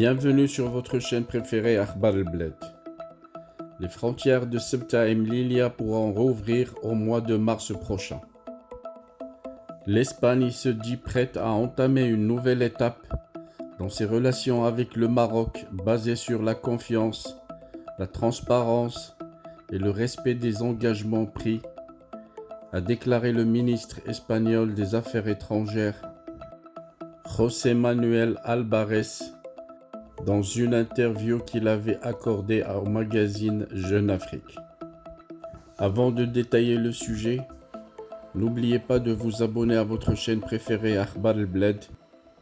Bienvenue sur votre chaîne préférée Akhbar el-Bled. Les frontières de Ceuta et Melilla pourront rouvrir au mois de mars prochain. L'Espagne se dit prête à entamer une nouvelle étape dans ses relations avec le Maroc basée sur la confiance, la transparence et le respect des engagements pris, a déclaré le ministre espagnol des Affaires étrangères, José Manuel Álvarez, dans une interview qu'il avait accordée au magazine Jeune Afrique. Avant de détailler le sujet, n'oubliez pas de vous abonner à votre chaîne préférée Akhbar el-Bled,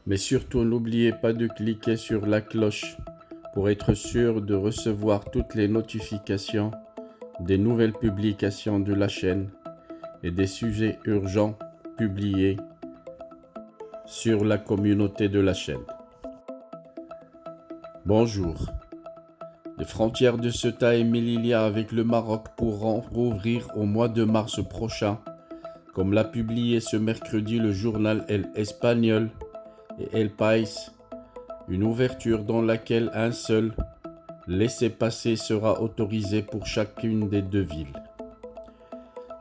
mais surtout n'oubliez pas de cliquer sur la cloche pour être sûr de recevoir toutes les notifications des nouvelles publications de la chaîne et des sujets urgents publiés sur la communauté de la chaîne. Bonjour. Les frontières de Ceuta et Melilla avec le Maroc pourront rouvrir au mois de mars prochain, comme l'a publié ce mercredi le journal El Espagnol et El País, une ouverture dans laquelle un seul laissez-passer sera autorisé pour chacune des deux villes.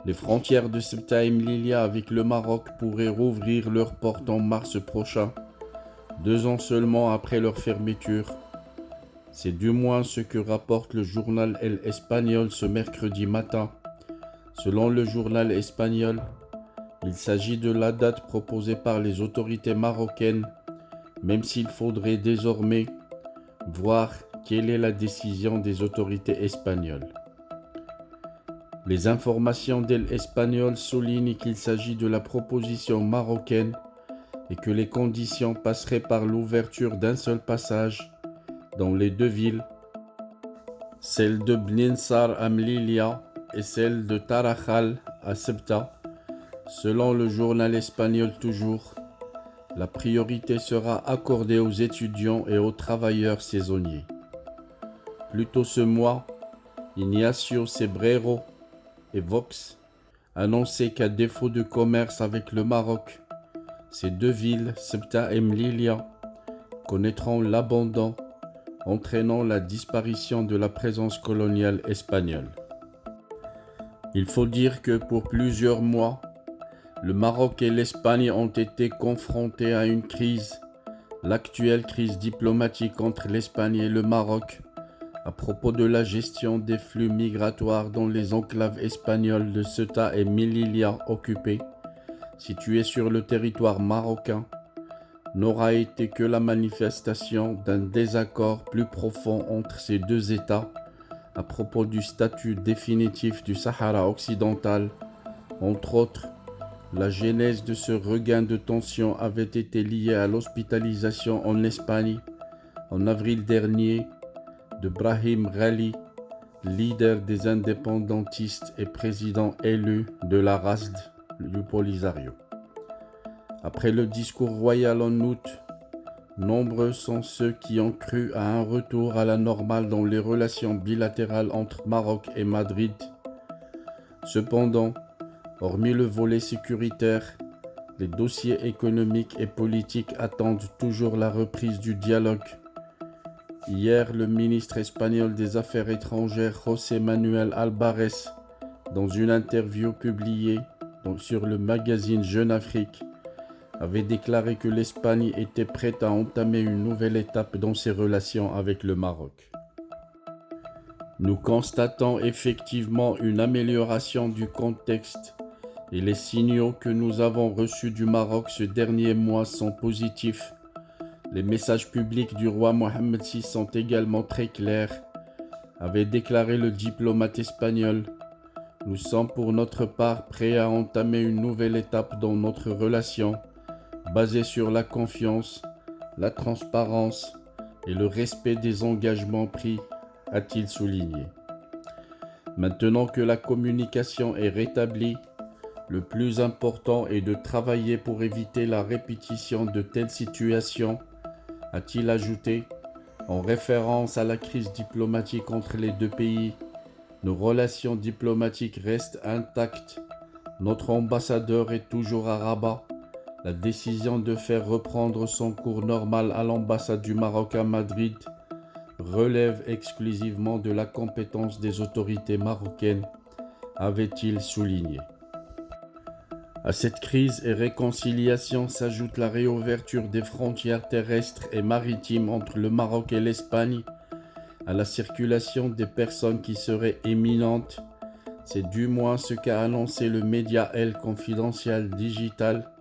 Les frontières de Ceuta et Melilla avec le Maroc pourraient rouvrir leurs portes en mars prochain, 2 ans seulement après leur fermeture. C'est du moins ce que rapporte le journal El Espagnol ce mercredi matin. Selon le journal espagnol, il s'agit de la date proposée par les autorités marocaines, même s'il faudrait désormais voir quelle est la décision des autorités espagnoles. Les informations d'El Espagnol soulignent qu'il s'agit de la proposition marocaine et que les conditions passeraient par l'ouverture d'un seul passage dans les deux villes, celle de Bninsar à Melilla et celle de Tarajal à Ceuta. Selon le journal espagnol toujours, la priorité sera accordée aux étudiants et aux travailleurs saisonniers. Plus tôt ce mois, Ignacio Cebrero et Vox annonçaient qu'à défaut de commerce avec le Maroc, ces deux villes, Ceuta et Melilla, connaîtront l'abandon, entraînant la disparition de la présence coloniale espagnole. Il faut dire que pour plusieurs mois, le Maroc et l'Espagne ont été confrontés à une crise, l'actuelle crise diplomatique entre l'Espagne et le Maroc, à propos de la gestion des flux migratoires dans les enclaves espagnoles de Ceuta et Melilla occupées, situées sur le territoire marocain, n'aura été que la manifestation d'un désaccord plus profond entre ces deux États à propos du statut définitif du Sahara occidental. Entre autres, la genèse de ce regain de tension avait été liée à l'hospitalisation en Espagne, en avril dernier, de Brahim Ghali, leader des indépendantistes et président élu de la RASD, du Polisario. Après le discours royal en août, nombreux sont ceux qui ont cru à un retour à la normale dans les relations bilatérales entre Maroc et Madrid. Cependant, hormis le volet sécuritaire, les dossiers économiques et politiques attendent toujours la reprise du dialogue. Hier, le ministre espagnol des Affaires étrangères José Manuel Álvarez, dans une interview publiée sur le magazine Jeune Afrique, avait déclaré que l'Espagne était prête à entamer une nouvelle étape dans ses relations avec le Maroc. Nous constatons effectivement une amélioration du contexte et les signaux que nous avons reçus du Maroc ce dernier mois sont positifs. Les messages publics du roi Mohammed VI sont également très clairs, avait déclaré le diplomate espagnol. Nous sommes pour notre part prêts à entamer une nouvelle étape dans notre relation, basée sur la confiance, la transparence et le respect des engagements pris, a-t-il souligné. Maintenant que la communication est rétablie, le plus important est de travailler pour éviter la répétition de telles situations, a-t-il ajouté, en référence à la crise diplomatique entre les deux pays. Nos relations diplomatiques restent intactes. Notre ambassadeur est toujours à Rabat. La décision de faire reprendre son cours normal à l'ambassade du Maroc à Madrid relève exclusivement de la compétence des autorités marocaines, avait-il souligné. À cette crise et réconciliation s'ajoute la réouverture des frontières terrestres et maritimes entre le Maroc et l'Espagne, à la circulation des personnes qui serait imminente. C'est du moins ce qu'a annoncé le média El Confidencial Digital.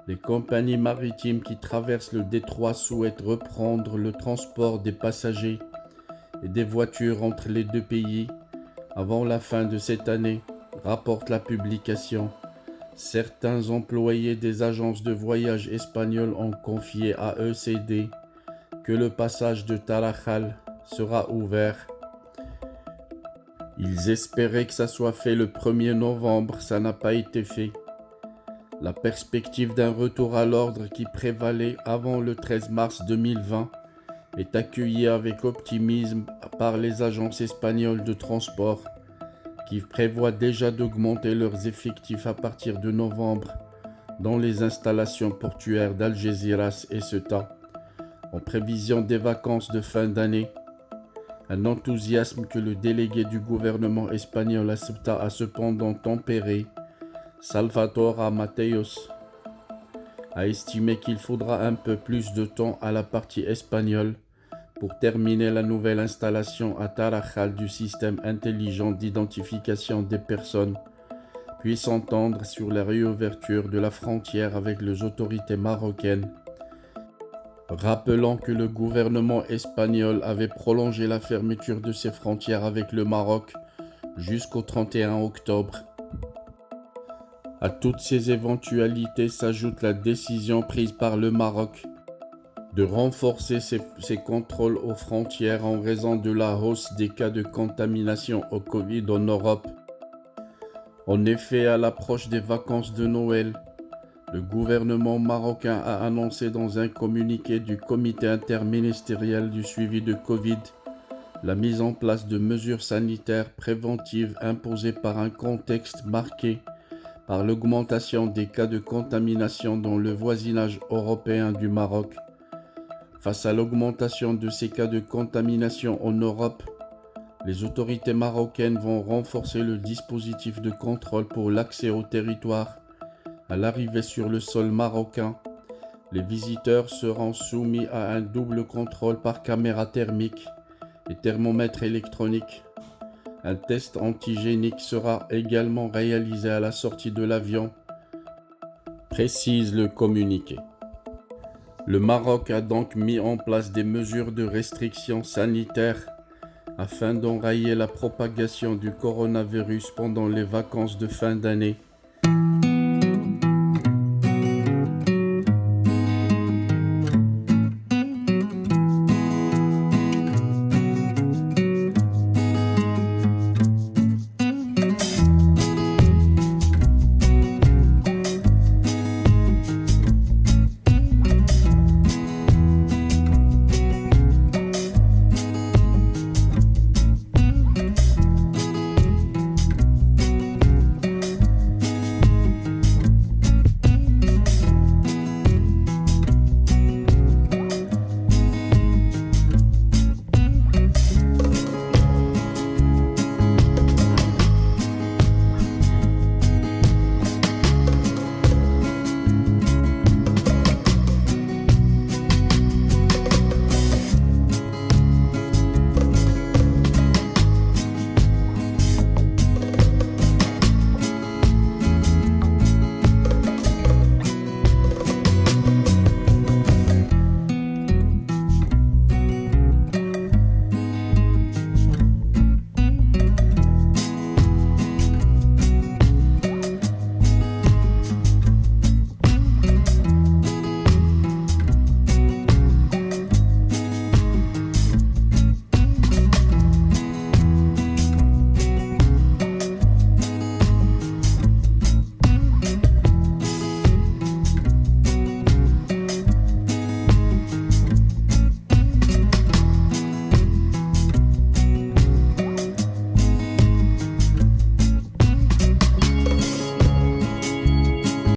Les compagnies maritimes qui traversent le détroit souhaitent reprendre le transport des passagers et des voitures entre les deux pays avant la fin de cette année, rapporte la publication. Certains employés des agences de voyage espagnoles ont confié à ECD que le passage de Tarajal sera ouvert. Ils espéraient que ça soit fait le 1er novembre, ça n'a pas été fait. La perspective d'un retour à l'ordre qui prévalait avant le 13 mars 2020 est accueillie avec optimisme par les agences espagnoles de transport qui prévoient déjà d'augmenter leurs effectifs à partir de novembre dans les installations portuaires d'Algeciras et Ceuta, en prévision des vacances de fin d'année. Un enthousiasme que le délégué du gouvernement espagnol à Ceuta a cependant tempéré. Salvatore Mateos a estimé qu'il faudra un peu plus de temps à la partie espagnole pour terminer la nouvelle installation à Tarajal du système intelligent d'identification des personnes, puis s'entendre sur la réouverture de la frontière avec les autorités marocaines. Rappelant que le gouvernement espagnol avait prolongé la fermeture de ses frontières avec le Maroc jusqu'au 31 octobre. À toutes ces éventualités s'ajoute la décision prise par le Maroc de renforcer ses contrôles aux frontières en raison de la hausse des cas de contamination au Covid en Europe. En effet, à l'approche des vacances de Noël, le gouvernement marocain a annoncé dans un communiqué du comité interministériel du suivi de Covid la mise en place de mesures sanitaires préventives imposées par un contexte marqué par l'augmentation des cas de contamination dans le voisinage européen du Maroc. Face à l'augmentation de ces cas de contamination en Europe, les autorités marocaines vont renforcer le dispositif de contrôle pour l'accès au territoire. À l'arrivée sur le sol marocain, les visiteurs seront soumis à un double contrôle par caméra thermique et thermomètre électronique. Un test antigénique sera également réalisé à la sortie de l'avion, précise le communiqué. Le Maroc a donc mis en place des mesures de restriction sanitaire afin d'enrayer la propagation du coronavirus pendant les vacances de fin d'année.